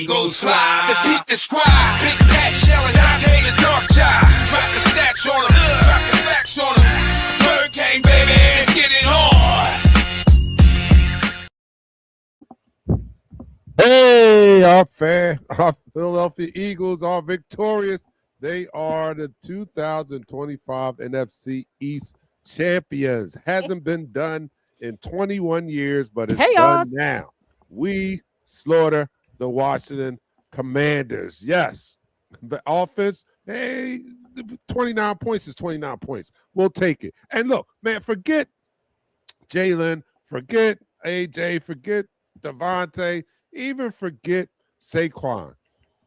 eagles fly. Let's peep the squad. Big Pat shelling Dante the dark child. Drop the stats on him, drop the facts on him. Spur King, baby, let's get it on. Hey, our Philadelphia Eagles are victorious. They are the 2025 NFC East champions. Hasn't been done in 21 years, but it's done now. We slaughter the Washington Commanders. Yes. The offense, hey, 29 points is 29 points. We'll take it. And look, man, forget Jalen, forget AJ, forget Devontae, even forget Saquon.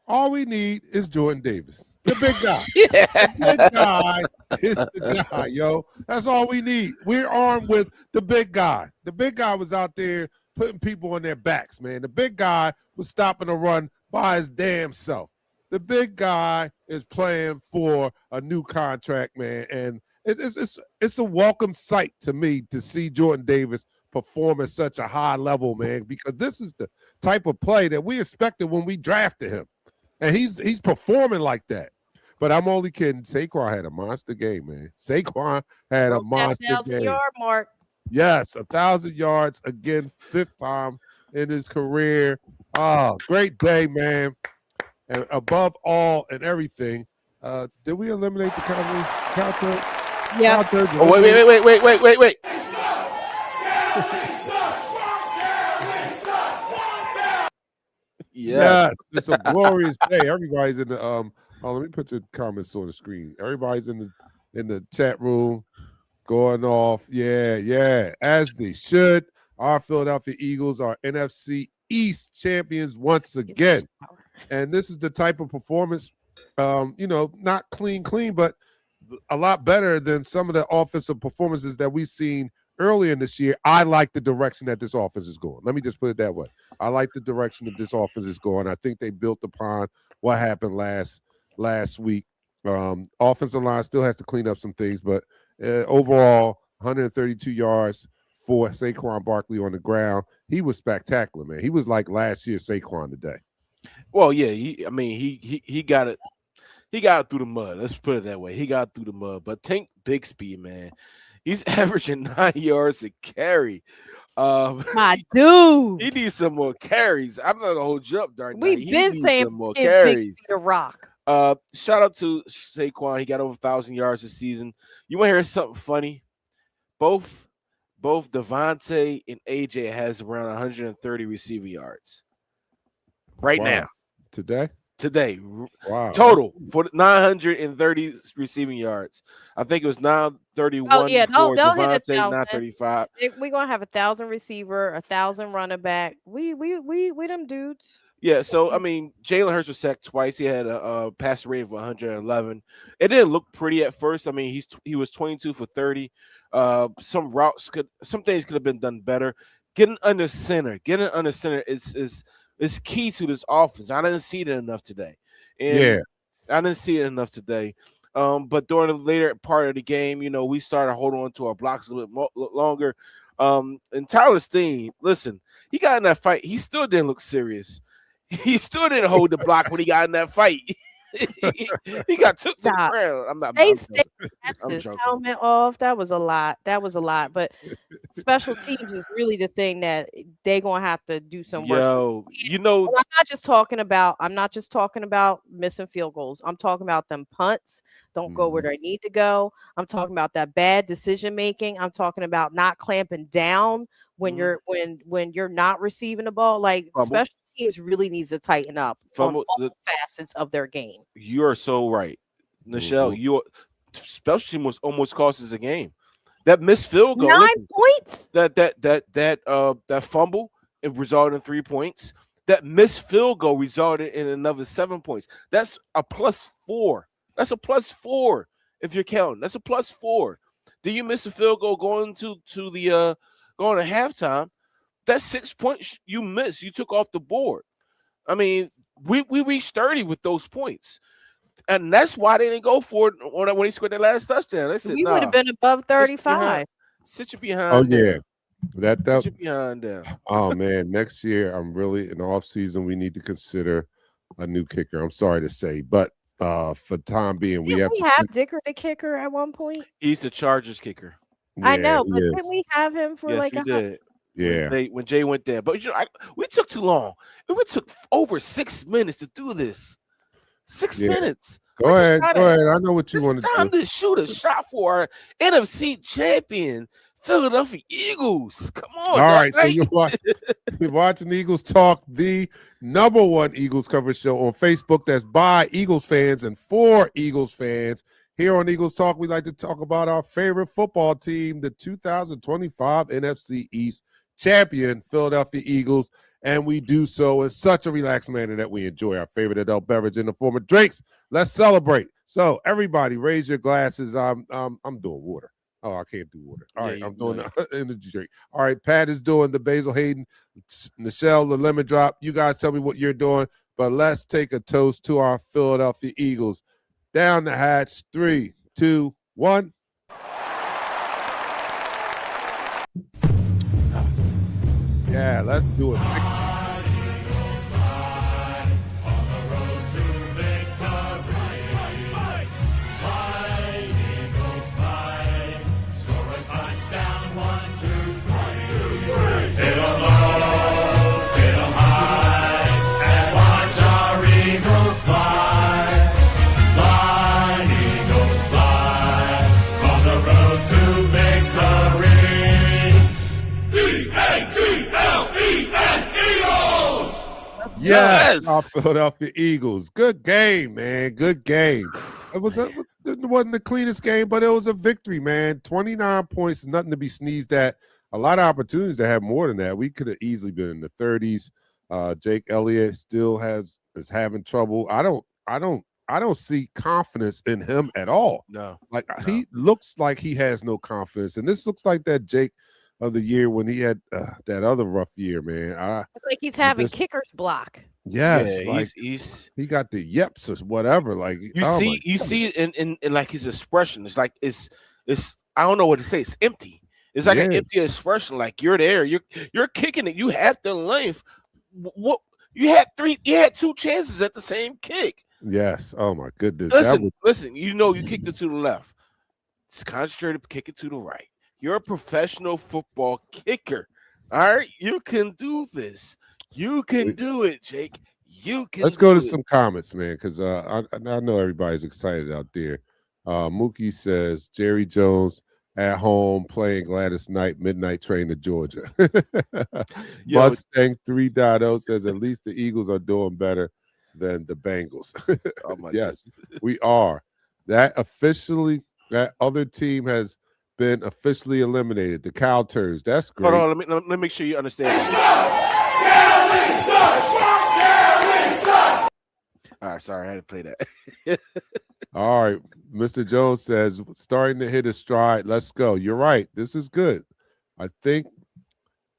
All we need is Jordan Davis, the big guy. The big guy is the guy, yo. That's all we need. We're armed with the big guy. The big guy was out there putting people on their backs, man. The big guy was stopping a run by his damn self. The big guy is playing for a new contract, man, and it's a welcome sight to me to see Jordan Davis perform at such a high level, man, because this is the type of play that we expected when we drafted him. And he's performing like that. But I'm only kidding. Saquon had a monster game, man. Saquon had a monster game. 1,000-yard mark. Yes, 1,000 yards again, 5th time in his career. Oh, great day, man. And above all and everything, did we eliminate the Cowboys? Yeah. Oh, wait. Yes, it's a glorious day. Everybody's in the let me put your comments on the screen. Everybody's in the chat room going off. Yeah, as they should. Our Philadelphia Eagles are NFC East champions once again. And this is the type of performance, not clean, but a lot better than some of the offensive performances that we've seen earlier in this year. I like the direction that this offense is going. Let me just put it that way. I like the direction that this offense is going. I think they built upon what happened last week. Offensive line still has to clean up some things, but overall, 132 yards for Saquon Barkley on the ground. He was spectacular, man. He was like last year's Saquon today. Well, yeah, he got it. He got it through the mud. Let's put it that way. He got it through the mud. But Tank Bixby, man, he's averaging 9 yards a carry. My dude, he needs some more carries. I'm not gonna hold you up, DarkKnight. We've been saying some more carries. The Rock. Shout out to Saquon. He got over 1,000 yards this season. You want to hear something funny? Both Devontae and AJ has around 130 receiving yards now. Today. Wow. Total for 930 receiving yards. I think it was 931 they'll hit Devontae, 1,000. 935. We're gonna have 1,000 receiver, 1,000 running back. We them dudes. Yeah, so I mean, Jalen Hurts was sacked twice. He had a pass rating of 111. It didn't look pretty at first. I mean, he was 22 for 30. Some things could have been done better. Getting under center is key to this offense. I didn't see it enough today. But during the later part of the game, we started holding on to our blocks a little bit longer. And Tyler Steen, listen, he got in that fight. He still didn't look serious. He still didn't hold the block when he got in that fight. He got took to the ground. I'm his helmet off. That was a lot. But special teams is really the thing that they're gonna have to do some work. I'm not just talking about missing field goals. I'm talking about them punts don't go where they need to go. I'm talking about that bad decision making. I'm talking about not clamping down when you're not receiving the ball. Like special teams really needs to tighten up on all facets of their game. You are so right, Nichelle. Your special team was almost cost us a game. That missed field goal, 9 points. That fumble, it resulted in 3 points. That missed field goal resulted in another 7 points. That's a +4. That's a +4 if you're counting. That's a +4. Then you miss a field goal going to halftime. That's 6 points you missed. You took off the board. I mean, we reached 30 with those points. And that's why they didn't go for it when he scored that last touchdown. They said, we would have been above 35. Sit you behind. Oh, yeah. That Put your behind down. Oh man, next year I'm really in the off season. We need to consider a new kicker. I'm sorry to say, but for time being, we Didn't have we to. have Dicker the kicker at one point? He's the Chargers kicker. I Yeah, know, he but is. didn't we have him for Yes, like we a did. Yeah. When Jay went there, but we took too long. We took over 6 minutes to do this. 6 Yeah. minutes. Go ahead. I know what you This want is to time do. to shoot a shot for our NFC champion, Philadelphia Eagles. Come on, All right, so Dante. you're watching Eagles Talk, the #1 Eagles coverage show on Facebook that's by Eagles fans and for Eagles fans. Here on Eagles Talk, we like to talk about our favorite football team, the 2025 NFC East champion, Philadelphia Eagles, and we do so in such a relaxed manner that we enjoy our favorite adult beverage in the form of drinks. Let's celebrate. So everybody, raise your glasses. I'm doing water. Oh, I can't do water. All right, I'm doing the energy drink. All right, Pat is doing the Basil Hayden, Nichelle, the lemon drop. You guys tell me what you're doing, but let's take a toast to our Philadelphia Eagles. Down the hatch, 3, 2, 1. Yeah, let's do it. Yes, our Philadelphia Eagles. Good game, man. Good game. It wasn't the cleanest game, but it was a victory, man. 29 points, nothing to be sneezed at. A lot of opportunities to have more than that. We could have easily been in the 30s. Jake Elliott still is having trouble. I don't see confidence in him at all. No. He looks like he has no confidence. And this looks like that Jake of the year when he had that other rough year, man. It's like he's having kicker's block. Yes, yeah, he got the yips or whatever. Like you see it in like his expression. It's like it's I don't know what to say. It's empty. It's like an empty expression. Like you're there, you're kicking it. You have the length. What you had 2 chances at the same kick. Yes. Oh my goodness. Listen. You know you kicked it to the left. It's concentrated, kick it to the right. You're a professional football kicker. All right, you can do this. You can do it, Jake. You can. Let's go to some comments, man, because I know everybody's excited out there. Mookie says Jerry Jones at home playing Gladys Knight Midnight Train to Georgia. Mustang 3.0 says at least the Eagles are doing better than the Bengals. Yes, we are. That other team has been officially eliminated. The Cow Turds. That's great. Hold on, let me make sure you understand. All right, sorry, I had to play that. All right, Mr. Jones says starting to hit a stride. Let's go. You're right. This is good. I think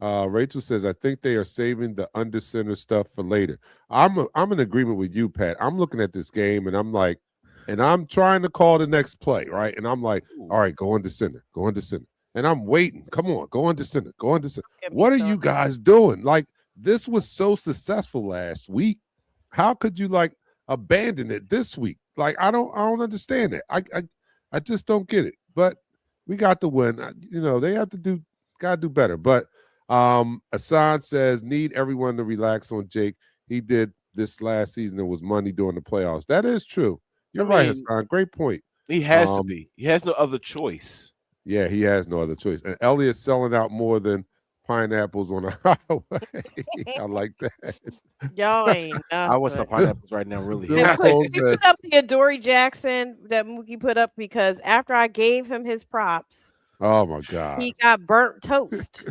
Rachel says I think they are saving the under center stuff for later. I'm in agreement with you, Pat. I'm looking at this game and I'm like, and I'm trying to call the next play, right? And I'm like, all right, go into center, go into center. And I'm waiting. Come on, go into center, go into center. What are you guys doing? Like, this was so successful last week. How could you like abandon it this week? Like, I don't understand it. I just don't get it. But we got the win. You know, they have to gotta do better. But Hassan says need everyone to relax on Jake. He did this last season. It was money during the playoffs. That is true. You're right, Hassan. Great point. He has to be. He has no other choice. Yeah, he has no other choice. And Elliott's selling out more than pineapples on a highway. I like that. Y'all ain't nothing. I want some pineapples right now, really. Put up the Adoree Jackson that Mookie put up because after I gave him his props, oh my God, he got burnt toast.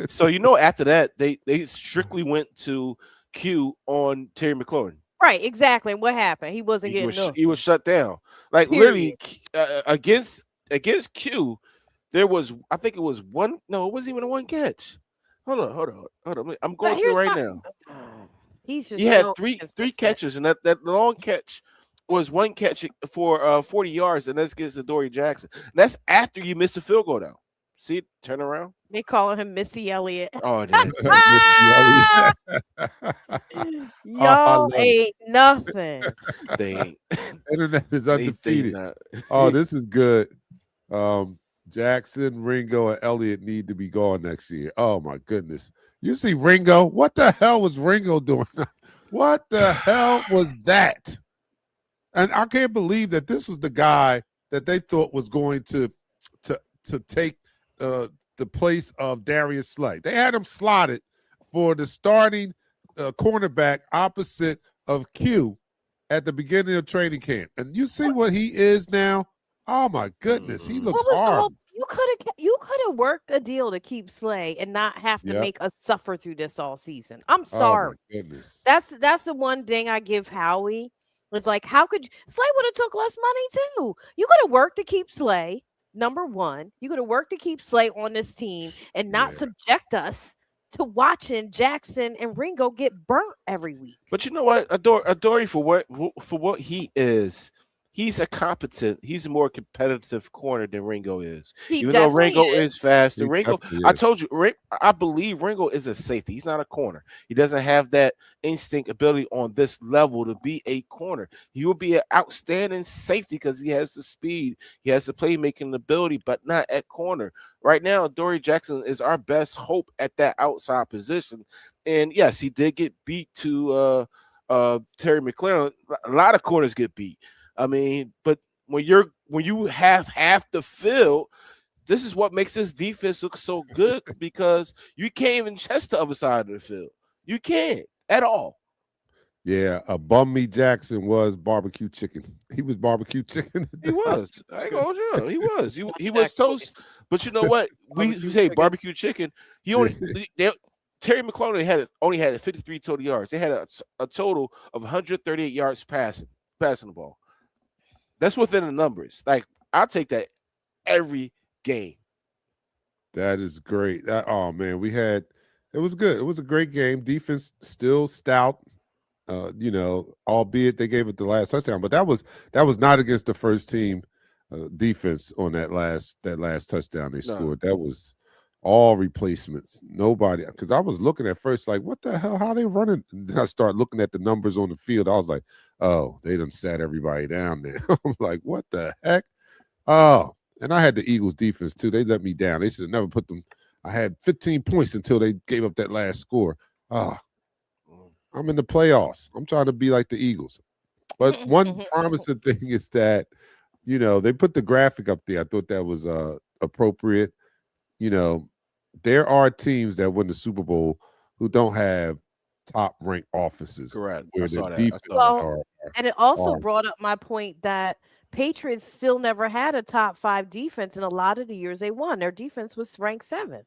So you know, after that, they strictly went to Q on Terry McLaurin. Right, exactly. And what happened? He wasn't getting he was shut down. Like literally against Q, there was, I think it was one. No, it wasn't even a one catch. Hold on. I'm going through right now. He's just he had three catches, and that long catch was one catch for 40 yards, and that's against Adoree Jackson. And that's after you missed a field goal, though. See, turn around. They calling him Missy Elliott. Oh, it is. Mr. Oh, I Y'all love it. ain't nothing. They ain't. Internet is They undefeated. not. Oh, this is good. Jackson, Ringo, and Elliott need to be gone next year. Oh my goodness. You see Ringo? What the hell was Ringo doing? What the hell was that? And I can't believe that this was the guy that they thought was going to take the place of Darius Slay. They had him slotted for the starting cornerback opposite of Q at the beginning of training camp. And you see what he is now? Oh my goodness, he looks What was the hard. whole? You could have worked a deal to keep Slay and not have to Yep. make us suffer through this all season. I'm Oh sorry. my goodness. That's the one thing I give Howie. It's like, how could Slay would have took less money too? You could have worked to keep Slay. Number one, you could have worked to keep Slay on this team and not Yeah. subject us to watching Jackson and Ringo get burnt every week. But you know what? Adore for what he is. He's he's a more competitive corner than Ringo is. He Even though definitely Ringo is. is faster, He Ringo, definitely I is. told you, I believe Ringo is a safety. He's not a corner. He doesn't have that instinct ability on this level to be a corner. He will be an outstanding safety because he has the speed, he has the playmaking ability, but not at corner. Right now, Dory Jackson is our best hope at that outside position. And yes, he did get beat to Terry McLaren. A lot of corners get beat. I mean, but when you have half the field, this is what makes this defense look so good because you can't even chest the other side of the field. You can't at all. Yeah, Bum Me Jackson was barbecue chicken. He was barbecue chicken. He was. I ain't gonna hold you. He was. He was Jack toast. But you know what? We say barbecue chicken. He only Terry McLaurin only had 53 total yards. They had a total of 138 yards passing the ball. That's within the numbers. Like, I'll take that every game. That is great. Oh man, it was good. It was a great game. Defense still stout. Albeit they gave it the last touchdown, but that was not against the first team defense on that last touchdown they scored. That was all replacements. Nobody, because I was looking at first like, what the hell? How they running? And then I start looking at the numbers on the field. I was like, oh, they done sat everybody down there. I'm like, what the heck? Oh, and I had the Eagles defense too. They let me down. They should have never put them. I had 15 points until they gave up that last score. I'm in the playoffs. I'm trying to be like the Eagles. But one promising thing is that, they put the graphic up there. I thought that was appropriate. There are teams that win the Super Bowl who don't have top-ranked offenses. Correct. Where I saw the that. defense And it also brought up my point that Patriots still never had a top 5 defense in a lot of the years they won. Their defense was ranked 7.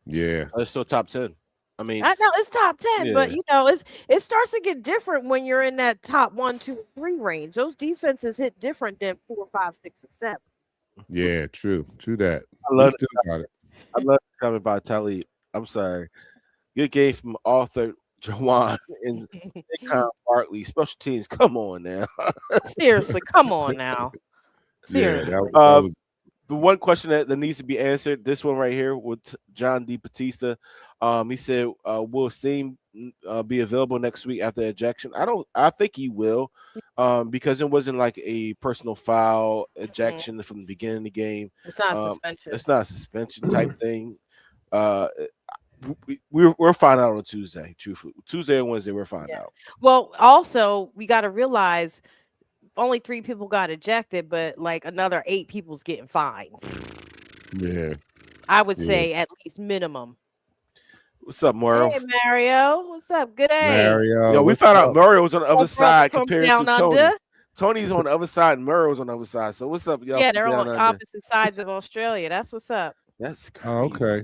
Yeah. It's still top 10. I mean, I know it's top 10, but yeah. it starts to get different when you're in that top 1, 2, 3 range. Those defenses hit different than 4, 5, 6, and 7. Yeah, true that. I love still got it. I love this comment by Tali. I'm sorry. Good game from Arthur Jawan and Con Bartley. Special teams. Come on now. Seriously, come on now. Seriously. Yeah, that was the one question that needs to be answered, this one right here with John D. Batista. He said, will Steam be available next week after ejection? I think he will, because it wasn't like a personal foul ejection from the beginning of the game. It's not a suspension. It's not a suspension type thing. We'll find out on Tuesday. Truthfully, Tuesday and Wednesday we'll find out. Well, also we got to realize only 3 people got ejected, but like another 8 people's getting fines. Yeah, I would say at least minimum. What's up, Mario? Hey, Mario. What's up? Good day. Mario. Yo, we found out Mario was on the other side from compared down to under. Tony. Tony's on the other side and Mario's on the other side. So what's up, y'all? Yeah, they're on opposite sides of Australia. That's what's up. That's crazy. Oh, okay.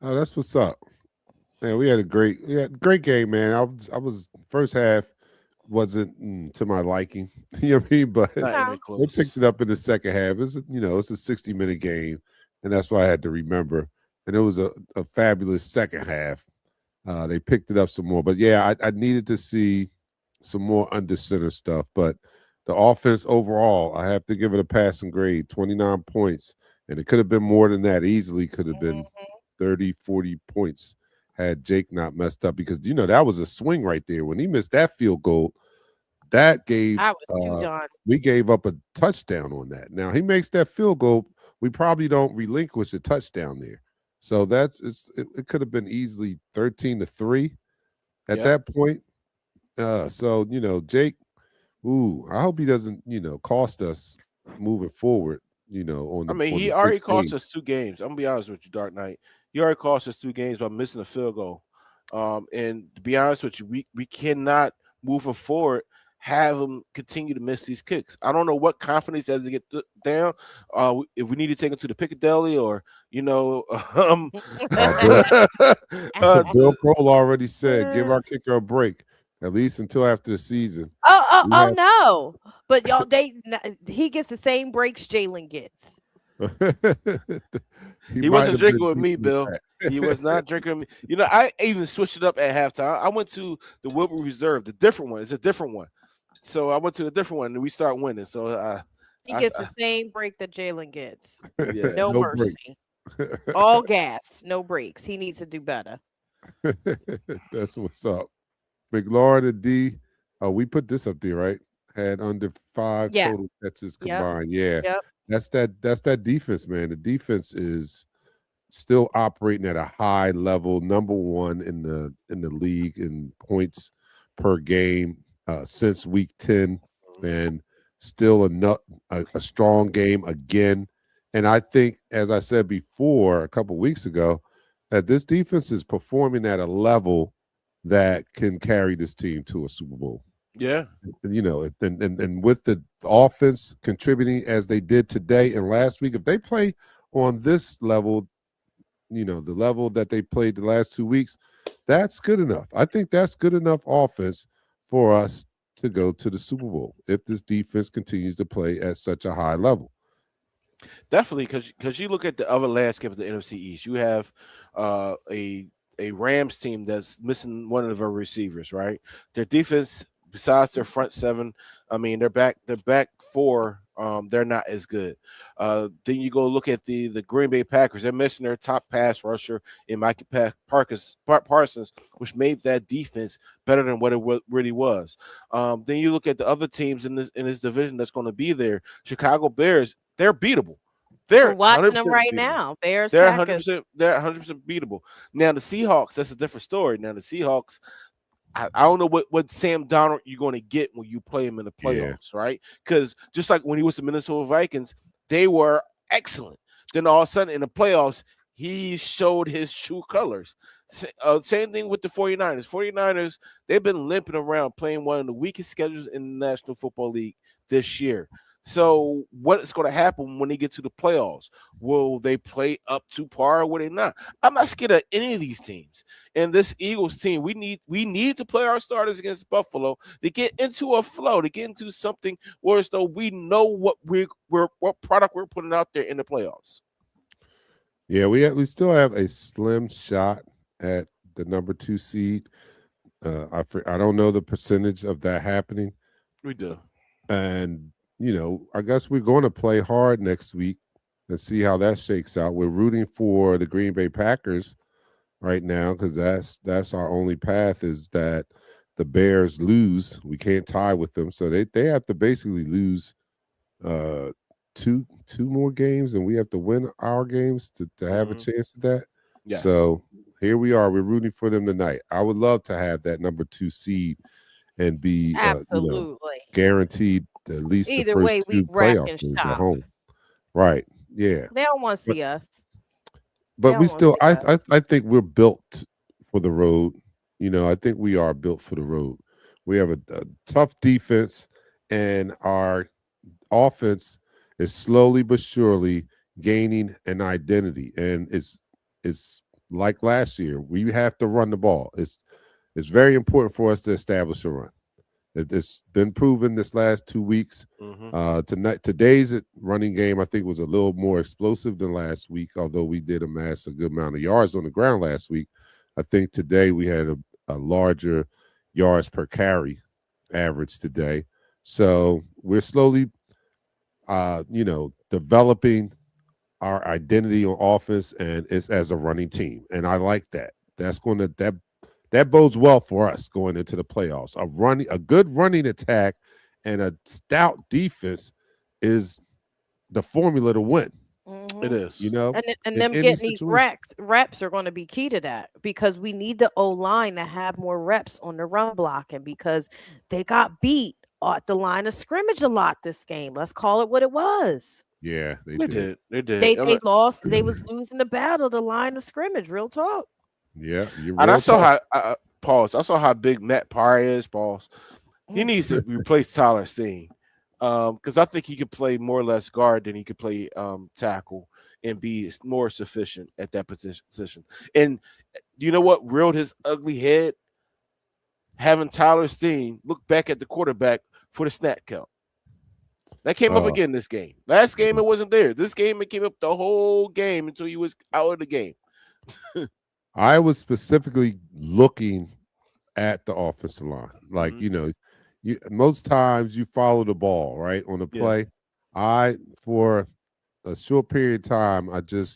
Oh, that's what's up. Man, we had a great game, man. I was first half wasn't to my liking. You know what I mean? But Not even they close. picked it up in the second half. It's a 60-minute game, and that's why I had to remember. And it was a fabulous second half. They picked it up some more. But yeah, I needed to see some more under center stuff. But the offense overall, I have to give it a passing grade, 29 points. And it could have been more than that. Easily could have been Mhm. 30, 40 points had Jake not messed up because that was a swing right there. When he missed that field goal, that gave I was too done. we gave up a touchdown on that. Now he makes that field goal, we probably don't relinquish a touchdown there. So it could have been easily 13-3 at Yeah. that point. So Jake, I hope he doesn't, cost us moving forward, on I the mean, on he the big already cost stage. us 2 games. I'm gonna be honest with you, Dark Knight. He already cost us 2 games by missing a field goal. And to be honest with you, we cannot moving forward have him continue to miss these kicks. I don't know what confidence has to get down. If we need to take him to the Piccadilly or um, Bill Bill the, Kroll already said, give Uh, our kicker a break, at least until after the season. We oh no! But y'all, he gets the same breaks Jalen gets. have he he might wasn't have drinking been with me, deep in Bill. He was not drinking with me. I even switched it up at halftime. I went to the Wilbur Reserve, the different one. It's a different one. So I went to the different one and we start winning. So He gets the same break that Jalen gets. yeah. No no breaks. mercy. All gas, no breaks. He needs to do better. That's what's up. McLaurin and D. We put this up there, right? Had under 5 Yeah. total catches Yep. combined. Yeah. Yep. That's that defense, man. The defense is still operating at a high level, number one in the league in points per game since week 10, and still a strong game again. And I think, as I said before a couple weeks ago, that this defense is performing at a level that can carry this team to a Super Bowl. Yeah. And with the offense contributing as they did today and last week, if they play on this level, the level that they played the last 2 weeks, that's good enough. I think that's good enough offense for us to go to the Super Bowl if this defense continues to play at such a high level. Definitely, because you look at the other landscape of the NFC East, you have a Rams team that's missing one of their receivers, right? Their defense, besides their front seven, I mean, their back four, they're not as good. Then you go look at the Green Bay Packers. They're missing their top pass rusher in Micah Parsons, which made that defense better than what it really was. Then you look at the other teams in this division that's going to be there. Chicago Bears, they're beatable. We're They're watching 100% them right beatable. now. Bears, They're Packers. 100%. They're 100% beatable. Now the Seahawks, that's a different story. Now the Seahawks, I don't know what Sam Darnold you're going to get when you play him in the Yeah. playoffs, right? Because just like when he was the Minnesota Vikings, they were excellent. Then all of a sudden in the playoffs, he showed his true colors. Same thing with the 49ers. 49ers, they've been limping around playing one of the weakest schedules in the National Football League this year. So what is going to happen when they get to the playoffs? Will they play up to par or will they not? I'm not scared of any of these teams. And this Eagles team, we need to play our starters against Buffalo to get into a flow, to get into something where as though we know what what product we're putting out there in the playoffs. Yeah, we still have a slim shot at the number 2 seed. I don't know the percentage of that happening. We do. And, I guess we're going to play hard next week and see how that shakes out. We're rooting for the Green Bay Packers right now because that's our only path is that the Bears lose. We can't tie with them. So they have to basically lose two more games and we have to win our games to have a chance at that. Yes. So here we are. We're rooting for them tonight. I would love to have that number 2 seed and be Absolutely. guaranteed at least Either the first way, we 2 rack playoff and games at shop. home. Right. Yeah. They don't want to see us. But They we don't still wanna see us. I think we're built for the road. I think we are built for the road. We have a tough defense and our offense is slowly but surely gaining an identity. And it's like last year. We have to run the ball. It's very important for us to establish a run. It's been proven this last 2 weeks. Today's running game, I think, was a little more explosive than last week, although we did amass a good amount of yards on the ground last week. I think today we had a larger yards per carry average today. So we're slowly, developing our identity on offense, and it's as a running team. And I like that. That's going to that bodes well for us going into the playoffs. A good running attack and a stout defense is the formula to win. It is. You know, And in them any getting these situation. reps are going to be key to that because we need the O line to have more reps on the run blocking because they got beat at the line of scrimmage a lot this game. Let's call it what it was. Yeah, they They did. did. They did. They lost. They was losing the battle, the line of scrimmage. Real talk. Yeah, you're And I real saw talk. how pause. I saw how big Matt Pryor is. Pause. He needs to replace Tyler Steen, because I think he could play more or less guard than he could play tackle and be more sufficient at that position. And you know what reeled his ugly head? Having Tyler Steen look back at the quarterback for the snap count. That came up Oh. again this game. Last game it wasn't there. This game it came up the whole game until he was out of the game. I was specifically looking at the offensive line. Like, Mhm. you most times you follow the ball, right? On the Yeah. play. For a short period of time,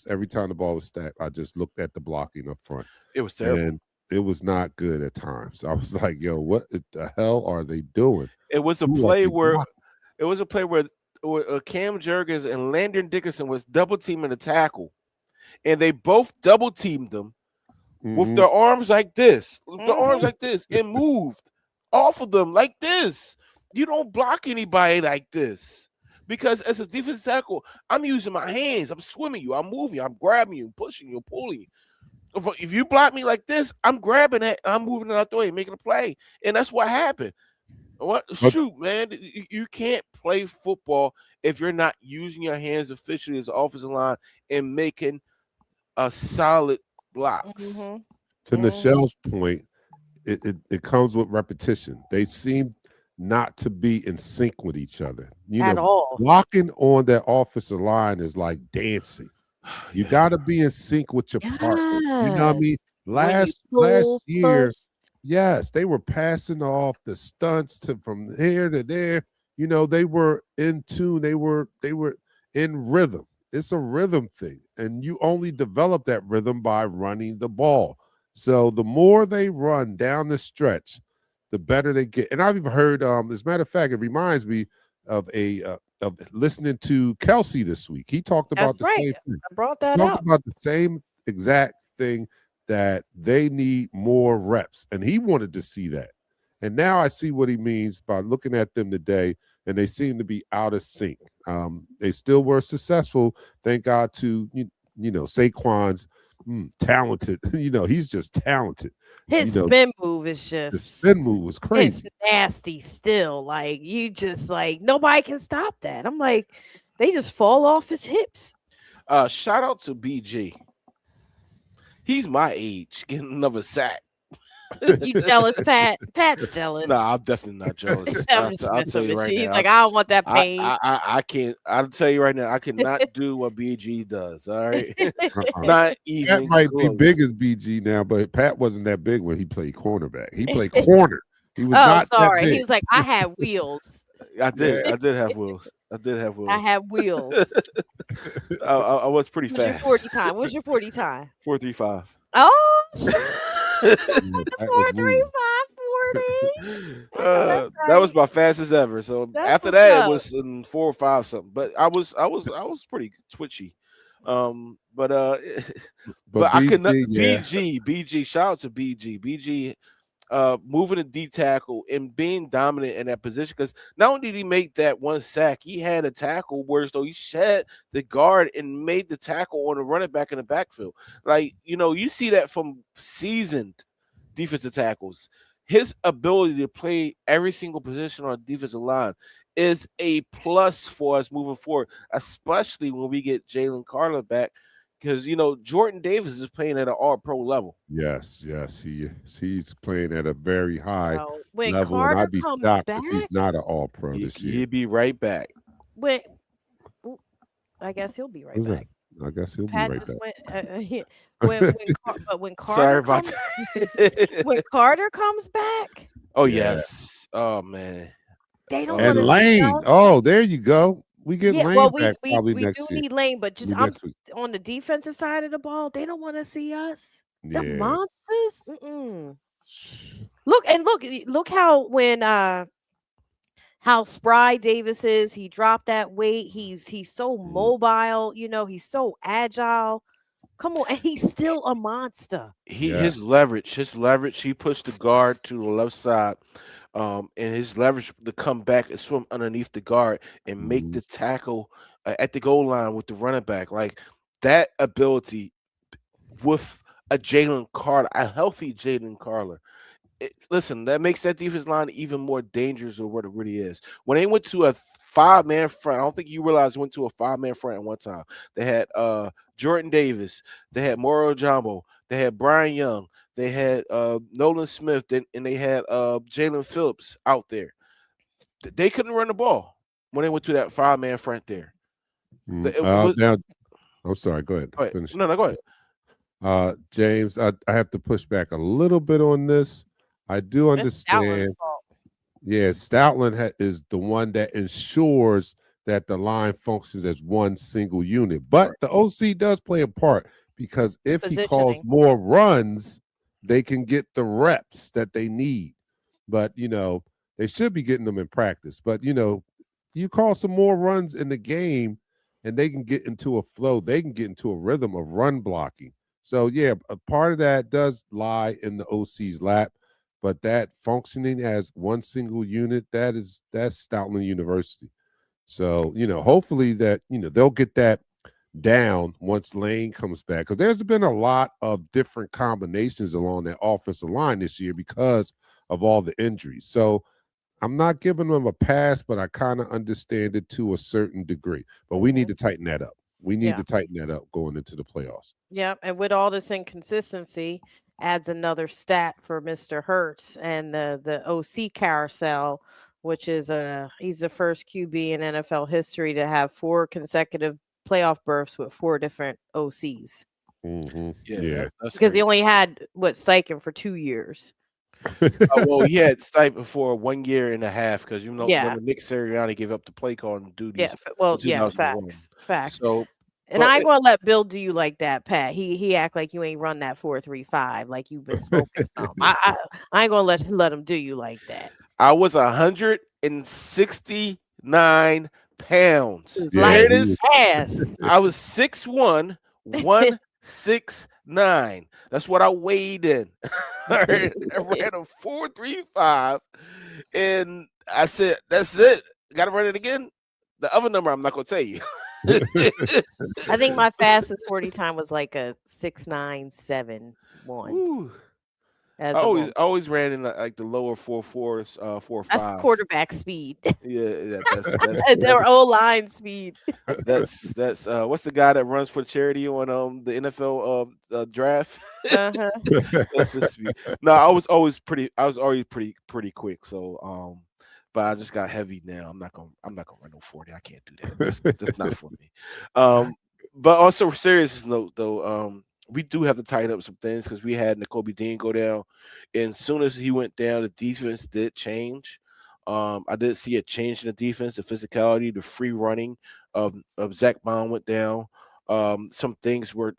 every time the ball was stacked, I just looked at the blocking up front. It was terrible. And it was not good at times. I was like, yo, what the hell are they doing? It was a Who are play they where blocking? Cam Jurgens and Landon Dickerson was double teaming the tackle, and they both double teamed them with Mhm. their arms like this, and moved off of them like this. You don't block anybody like this because as a defensive tackle, I'm using my hands, I'm swimming you, I'm moving you, I'm grabbing you, pushing you, pulling you. If you block me like this, I'm grabbing it, I'm moving it out the way, making a play, and that's what happened. Shoot, man, you can't play football if you're not using your hands officially as an offensive line and making a solid blocks. To Nichelle's point, it comes with repetition. They seem not to be in sync with each other. At all. Blocking on that offensive line is like dancing. You got to be in sync with your partner. You know what I mean? Last year, yes, they were passing off the stunts from here to there. They were in tune. They were in rhythm. It's a rhythm thing, and you only develop that rhythm by running the ball. So the more they run down the stretch, the better they get. And I've even heard, as a matter of fact, it reminds me of of listening to Kelsey this week. He talked about That's right. same thing. I brought that Talked up. about the same exact thing, that they need more reps, and he wanted to see that. And now I see what he means by looking at them today, and they seem to be out of sync. They still were successful, thank God to Saquon's talented. He's just talented. His spin move is The just spin move was crazy. it's nasty still. Like you just like nobody can stop that. I'm like, they just fall off his hips. Shout out to BG. He's my age, getting another sack. You jealous, Pat? Pat's jealous. No, I'm definitely not jealous. I'm just messing with you. He's like, I don't want that pain. I can't. I'll tell you right now, I cannot do what BG does. All right, Uh-uh. not even. Pat might be close. big as BG now, but Pat wasn't that big when he played cornerback. He played corner. He was Oh, not that sorry. big. He was like, I had wheels. I did. I did have wheels. I had wheels. I was pretty What's your fast. 40 time? What's your 40 time? 4.35. Oh, shit. Yeah, that was 4.35, 40. That was my fastest ever. So That's after what's that, up. it was in 4 or 5 something. But I was pretty twitchy. But I could not. BG, yeah. BG. Shout out to BG. Moving a D tackle and being dominant in that position, because not only did he make that one sack, he had a tackle where so he shed the guard and made the tackle on the running back in the backfield. Like, you see that from seasoned defensive tackles. His ability to play every single position on the defensive line is a plus for us moving forward, especially when we get Jalen Carter back. Because Jordan Davis is playing at an all-pro level. Yes, he is. He's playing at a very high Well, when level, Carter and I'd be comes shocked back, if he's not an all-pro this year. He'll be right back. I guess he'll be right Who's back. that? I guess he'll be Pat right just back. when Sorry Carter about comes, that. when Carter comes back, Oh Yeah. yes. Oh man. they don't And wanna Lane. sell- Oh, there you go. we get Yeah, Lane well, back probably we do next year. need Lane, but just Maybe I'm next week. on the defensive side of the ball. They don't want to see us. They're Yeah. monsters. Mm-mm. Look how when how spry Davis is. He dropped that weight. He's so Mm, mobile. You know, he's so agile. Come on, and he's still a monster. His yes. leverage. He pushed the guard to the left side, and his leverage to come back and swim underneath the guard and make Mhm. the tackle at the goal line with the running back. Like that ability with a Jalen Carter, a healthy Jalen Carter. Listen, that makes that defense line even more dangerous than what it really is. When they went to a 5-man front, I don't think you realize went to a 5-man front at one time. They had Jordan Davis, they had Moro Jumbo, they had Brian Young, they had Nolan Smith, and they had Jalen Phillips out there. They couldn't run the ball when they went to that 5-man front there. It was, Now, I'm sorry. Go ahead. go ahead. Finish. No, go ahead. James, I have to push back a little bit on this. I do That's Stoutland's understand. fault. Yeah, Stoutland is the one that ensures that the line functions as one single unit. But the OC does play a part because if he calls Positioning. more runs, they can get the reps that they need. But, they should be getting them in practice. But, you call some more runs in the game and they can get into a flow. They can get into a rhythm of run blocking. So, yeah, a part of that does lie in the OC's lap. But that functioning as one single unit, that's Stoutland University. So, hopefully that, they'll get that down once Lane comes back. Because there's been a lot of different combinations along that offensive line this year because of all the injuries. So I'm not giving them a pass, but I kind of understand it to a certain degree. But we need to tighten that up. We need to tighten that up going into the playoffs. Yeah, and with all this inconsistency, adds another stat for Mr. Hertz and the OC carousel, which is he's the first QB in NFL history to have 4 consecutive playoff berths with 4 different OCs. Mm-hmm. Yeah, that's Because he crazy. only had Steichen for 2 years. Well, he had Stipend for 1 year and a half because Yeah. remember Nick Sirianni gave up the play calling Yeah. duties Well, in yeah, 2001. facts. So, And but I ain't gonna let Bill do you like that, Pat. He act like you ain't run that 4.35 like you've been smoking some. I ain't gonna let him do you like that. I was 169 pounds. His Yeah, There it light he is. ass. I was 6'1", 169. That's what I weighed in. I ran a 4.35, and I said, "That's it. Got to run it again." The other number I'm not gonna tell you. I think my fastest 40 time was like a 6.971. Ooh. As I a always woman. always ran in like the lower 4.4s, 4.5s. That's quarterback speed. Yeah, Their O-line speed. that's what's the guy that runs for charity on the NFL draft? Uh-huh. That's his speed. No, I was always pretty quick. So but I just got heavy now. I'm not gonna run no 40. I can't do that. That's not for me. But also serious note though, we do have to tighten up some things because we had N'Kobe Dean go down, and as soon as he went down, the defense did change. I did see a change in the defense, the physicality, the free running of Zach Bond went down. Some things were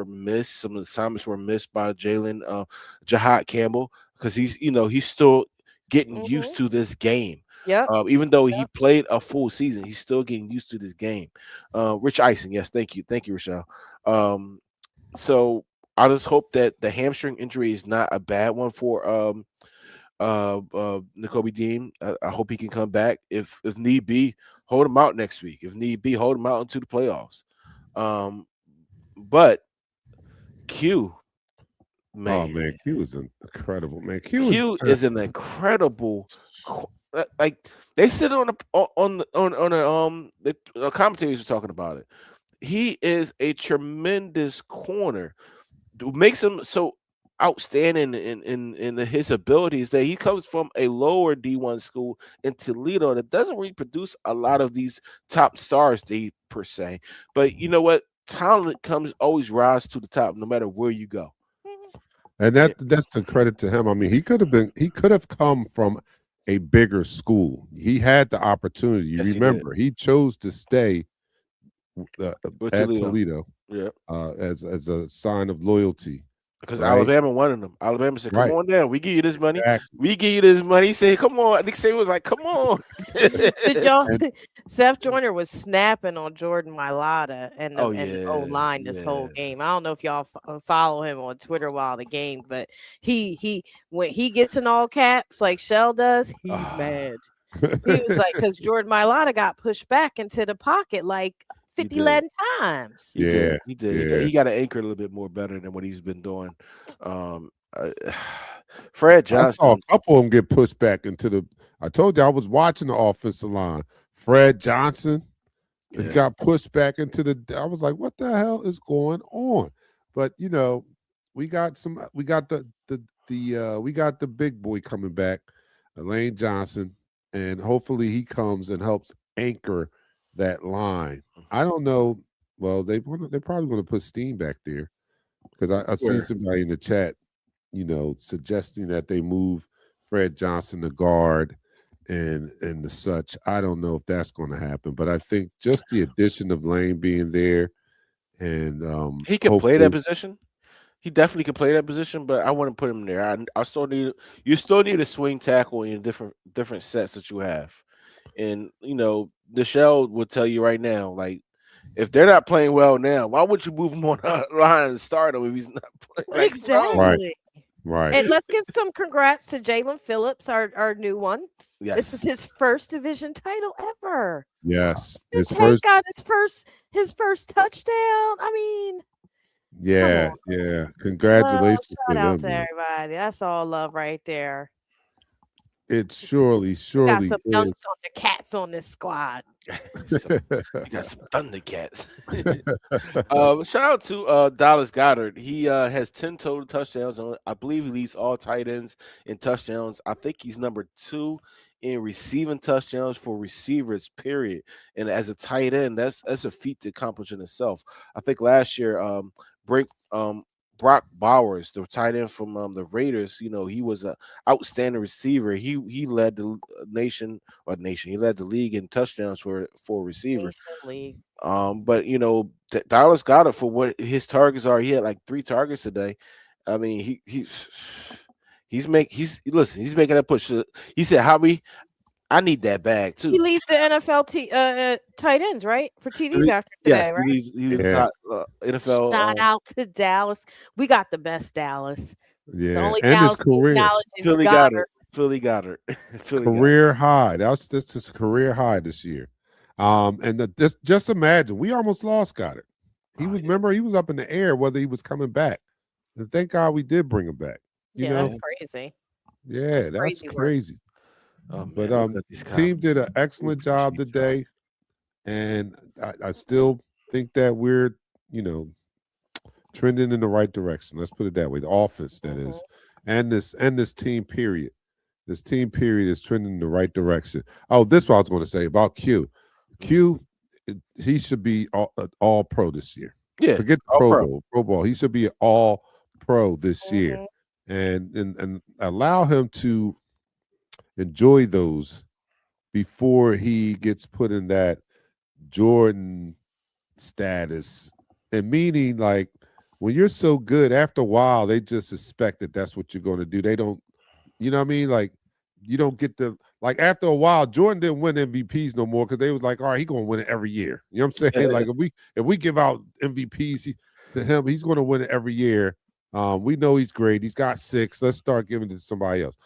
missed. Some assignments were missed by Jahad Campbell because he's still getting used to this game. Yep. Even though he played a full season, he's still getting used to this game. Rich Ison, yes, thank you, Rochelle. So I just hope that the hamstring injury is not a bad one for N'Kobe Dean. I hope he can come back. If need be, hold him out next week. If need be, hold him out into the playoffs. But Q, man, Oh man, Q is incredible, man. Q is an incredible. Like they sit on the commentators are talking about it. He is a tremendous corner. What makes him so outstanding in his abilities that he comes from a lower D1 school in Toledo that doesn't really produce a lot of these top stars per se. But you know what? Talent always rise to the top no matter where you go. And that's the credit to him. I mean, he could have come from a bigger school. He had the opportunity. You Yes, he did. remember, he chose to stay With at Toledo. Toledo Yeah. as a sign of loyalty, Because right? Alabama wanted him. Alabama said, "Come Right. on down. We give you this money. Exactly. We give you this money." He said, "Come on." Nick Saban was like, "Come on." Did y'all? And Seth Joyner was snapping on Jordan Mailata and Oh the O yeah, line this whole yeah. game. I don't know if y'all follow him on Twitter while the game, but he when he gets in all caps like Shell does, he's Ah, mad. He was like, because Jordan Mailata got pushed back into the pocket like he 50 did. times. He yeah, did. He did. yeah. He got to anchor a little bit more better than what he's been doing. Uh, Fred I saw a Johnson. couple of them get pushed back into the. I told you I was watching the offensive line. Fred Johnson, he Yeah. got pushed back into the. I was like, what the hell is going on? But we got some. We got we got the big boy coming back, Lane Johnson, and hopefully he comes and helps anchor that line. I don't know. Well, they're probably going to put Steam back there because I've seen Where? somebody in the chat, suggesting that they move Fred Johnson to guard and the such. I don't know if that's going to happen, but I think just the addition of Lane being there and He could play that hopefully position. He definitely could play that position, but I wouldn't put him there. I still need you still need a swing tackle in different sets that you have. And Nichelle will tell you right now, like if they're not playing well now, why would you move him on the line and start him if he's not playing? Like, bro. right, Exactly. right. And let's give some congrats to Jalen Phillips, our new one. This is Yes. his first division title ever. Yes, And his Tank first. got his first touchdown. I mean, come Yeah, on. yeah. Love, Congratulations to shout out them, to man. everybody. That's all love right there. It surely, We got surely some dunks is. on the cats on this squad. You got some Thundercats. Shout out to Dallas Goddard. He has 10 total touchdowns. I believe he leads all tight ends in touchdowns. I think he's number 2 in receiving touchdowns for receivers, period. And as a tight end, that's a feat to accomplish in itself. I think last year, break Brock Bowers, the tight end from the Raiders, he was a outstanding receiver. He led the nation. He led the league in touchdowns for a receiver. Nation League. But Dallas got it for what his targets are. He had like 3 targets today. I mean, he's making that push. He said, "Hobby, I need that bag He too." leads the NFL tight ends, right? For TDs after Yes, today, right? he's the Yeah, top NFL. Shout out to Dallas. We got the best Dallas. The yeah. only And his Dallas we career. acknowledge is Philly got it. Goddard. Philly got it. Philly got it. Career high. That's his career high this year. And just imagine, we almost lost Goddard. Oh, yeah. Remember, he was up in the air whether he was coming back. And thank God we did bring him back. Yeah, that's crazy. Yeah, that's crazy work. crazy. Oh, man, But look at these team comments. did an excellent job today, and I still think that we're trending in the right direction. Let's put it that way. The offense, that is, and this team period. This team period is trending in the right direction. Oh, this is what I was going to say about Q. Q, he should be all pro this year. Yeah, Forget the all Pro pro. Bowl. Pro Bowl. He should be all pro this year, Mhm. and allow him to enjoy those before he gets put in that Jordan status. And meaning, like, when you're so good, after a while, they just expect that that's what you're going to do. They don't, you know what I mean? Like, you don't get the, like, after a while, Jordan didn't win MVPs no more because they was like, all right, he's going to win it every year. You know what I'm saying? Like, if we give out MVPs to him, he's going to win it every year. We know he's great. He's got 6. Let's start giving it to somebody else.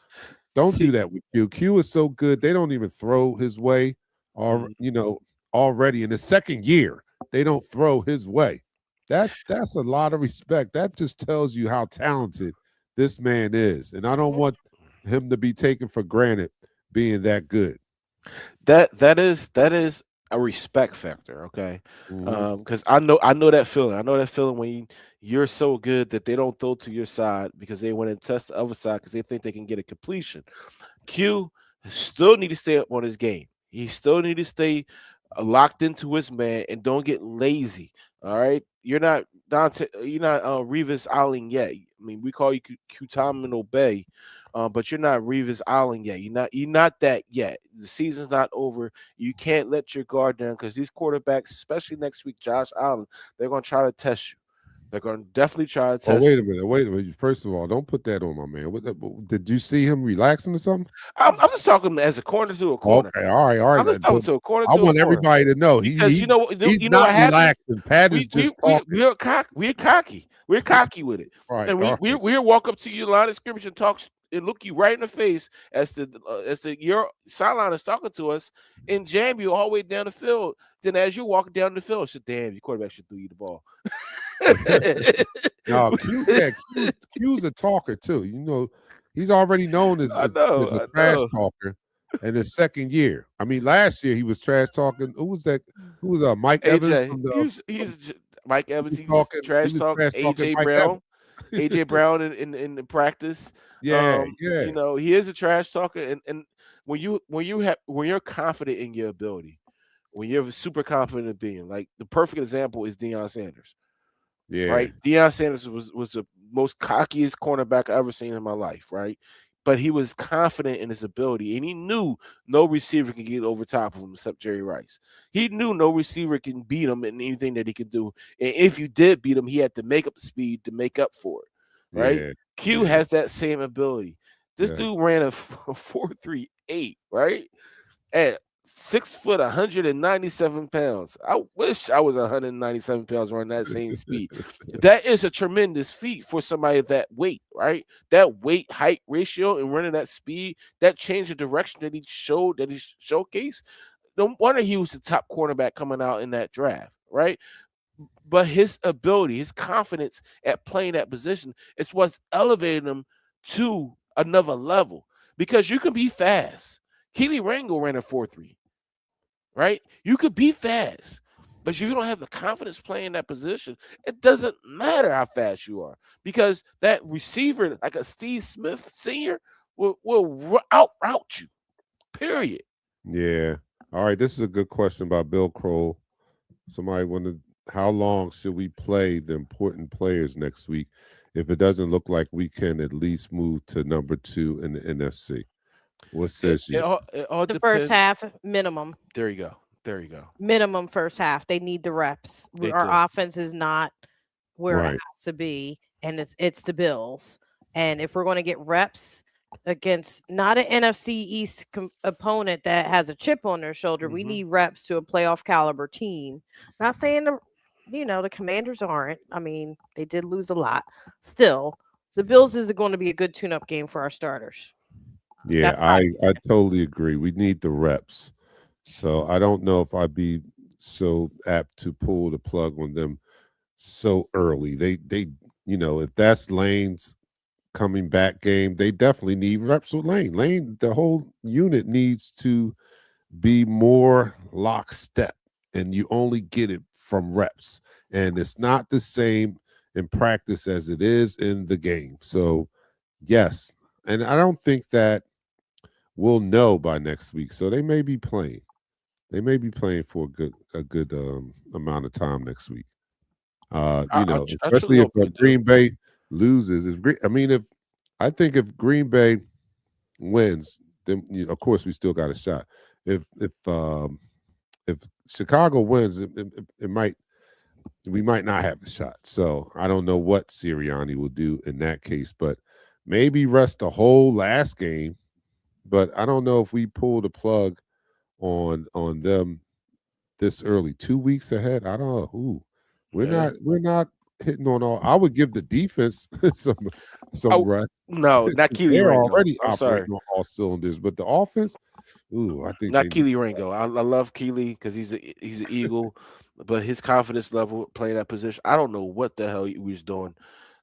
Don't do that with Q. Q is so good, they don't even throw his way, or already in the second year, they don't throw his way. That's a lot of respect. That just tells you how talented this man is, and I don't want him to be taken for granted being that good. That is a respect factor, okay? Because I know that feeling. I know that feeling when you're so good that they don't throw to your side because they want to test the other side because they think they can get a completion. Q still need to stay up on his game. He still need to stay locked into his man and don't get lazy. All right, you're not Dante. You're not Revis Island yet. I mean, we call you Cutamino Bay, but you're not Revis Island yet. You're not that yet. The season's not over. You can't let your guard down because these quarterbacks, especially next week, Josh Allen, they're gonna try to test you. They're gonna definitely try to test. Oh, wait a minute. First of all, don't put that on my man. Did you see him relaxing or something? I'm just talking as a corner to a corner. Okay, all right. I'm just talking to a corner. I want everybody to know because he's you know not what happens? relaxing. Pat is just talking. We're cocky. We're cocky with it, Right, and we'll walk up to you line of scrimmage and talk and look you right in the face as your sideline is talking to us and jam you all the way down the field. Then as you walk down the field, damn, your quarterback should throw you the ball. No, Q's a talker too. You know, he's already known as a trash talker in his second year. I mean, last year he was trash talking. Who was that? Who was Mike Evans? He's Mike Evans. He's trash talking AJ Brown. AJ Brown in the practice. Yeah. You know, he is a trash talker, and when you're confident in your ability, when you're super confident in being, like, the perfect example is Deion Sanders. Yeah. Right. Deion Sanders was the most cockiest cornerback I ever seen in my life. Right. But he was confident in his ability, and he knew no receiver can get over top of him except Jerry Rice. He knew no receiver can beat him in anything that he could do. And if you did beat him, he had to make up the speed to make up for it. Right. Yeah. Q has that same ability. This dude ran a 4.38, right? At 6 foot, 197 pounds. I wish I was 197 pounds running that same speed. That is a tremendous feat for somebody that weight, right? That weight height ratio and running that speed, that changed the direction that he showcased. No wonder he was the top cornerback coming out in that draft, right? But his ability, his confidence at playing that position is what's elevating him to another level, because you can be fast. Keely Ringo ran a 4.3, right? You could be fast, but if you don't have the confidence playing that position, it doesn't matter how fast you are, because that receiver, like a Steve Smith Sr., will out-route you, period. Yeah. All right, this is a good question by Bill Kroll. Somebody wanted, how long should we play the important players next week if it doesn't look like we can at least move to number 2 in the NFC? What says you? It all The depends. first half minimum. There you go. Minimum first half. They need the reps. Our offense is not where it has to be, and it's the Bills. And if we're going to get reps against not an NFC East opponent that has a chip on their shoulder, we need reps to a playoff caliber team. Not saying the Commanders aren't. I mean, they did lose a lot. Still, the Bills is going to be a good tune-up game for our starters. Yeah, I totally agree. We need the reps. So I don't know if I'd be so apt to pull the plug on them so early. They if that's Lane's coming back game, they definitely need reps with Lane. Lane, the whole unit needs to be more lockstep, and you only get it from reps. And it's not the same in practice as it is in the game. So, yes. And I don't think that we'll know by next week. So they may be playing. They may be playing for a good amount of time next week. Especially if Green Bay loses. If Green Bay wins, then of course we still got a shot. If Chicago wins, we might not have a shot. So I don't know what Sirianni will do in that case, but maybe rest the whole last game. But I don't know if we pull the plug on them this early, 2 weeks ahead. I don't know. We're not hitting on all. I would give the defense some rest. No, not Keely They're Ringo. already operating on all cylinders, but the offense, I think not Keely Ringo. I love Keely because he's an Eagle, but his confidence level playing that position, I don't know what the hell he was doing.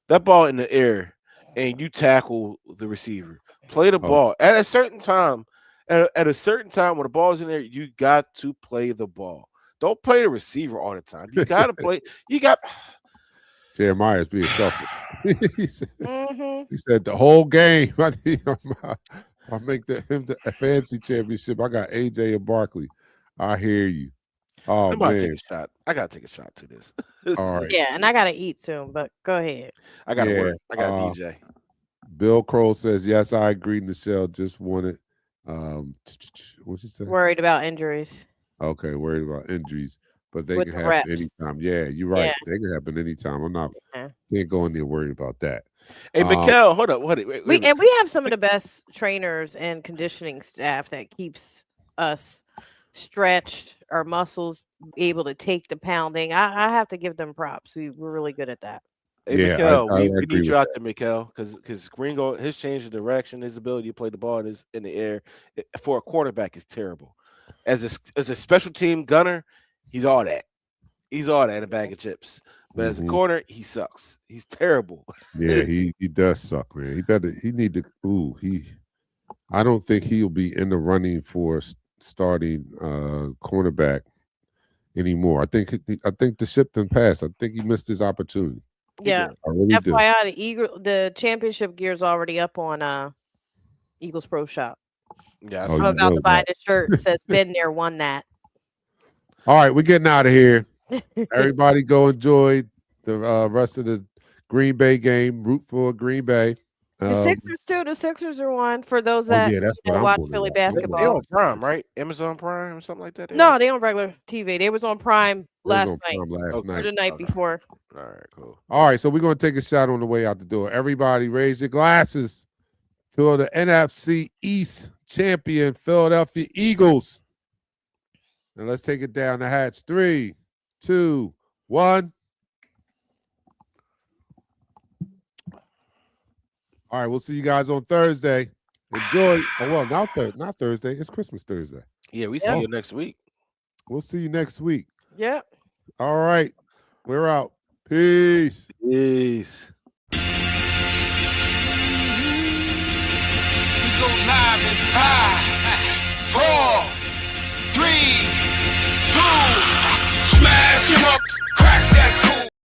That ball in the air, and you tackle the receiver. Play the ball at a certain time. At a certain time when the ball's in there, you got to play the ball. Don't play the receiver all the time. You got to play. Jeremiah's being selfish. he said the whole game. I'll make the fantasy championship. I got AJ and Barkley. I hear you. Oh I'm about to man. take a shot. I gotta take a shot to this. All right. Yeah, and I gotta eat soon, but go ahead. I gotta Yeah, work. I got DJ. Bill Kroll says, yes, I agree. Nichelle just wanted what's he say? Worried about injuries. Okay, worried about injuries, but they With can the happen reps. anytime. Yeah, you're right. Yeah. They can happen anytime. I'm not Yeah. can't go in there worried about that. Hey, Mikkel, hold up. Wait, We have some of the best trainers and conditioning staff that keeps us stretched, our muscles able to take the pounding. I have to give them props. We're really good at that. Hey, Yeah, Mikkel, I we agree need you with out there, Mikkel, because Gringo, his change of direction, his ability to play the ball in the air for a quarterback is terrible. As a special team gunner, he's all that. He's all that in a bag of chips. But as a corner, he sucks. He's terrible. Yeah, he does suck, man. I don't think he'll be in the running for starting cornerback anymore. I think the ship done passed. I think he missed his opportunity. Yeah. I really do. FYI, the championship gear is already up on Eagles Pro Shop. Yeah, I'm about to buy the shirt that says "Been there, won that." All right, we're getting out of here. Everybody go enjoy the rest of the Green Bay game. Root for Green Bay. The Sixers too. The Sixers are one for those that that's what I'm watch going to Philly watch. basketball. They on Prime, right? Amazon Prime or something like that? No, they on regular TV. They was on Prime last night. Or the night before. All right, cool. All right, so we're going to take a shot on the way out the door. Everybody raise your glasses to the NFC East champion Philadelphia Eagles. And let's take it down the hatch. 3, 2, 1. All right, we'll see you guys on Thursday. Enjoy. Oh, well, not Thursday. It's Christmas Thursday. Yeah, we see you next week. We'll see you next week. Yep. All right. We're out. Peace. Peace. We go live in 5.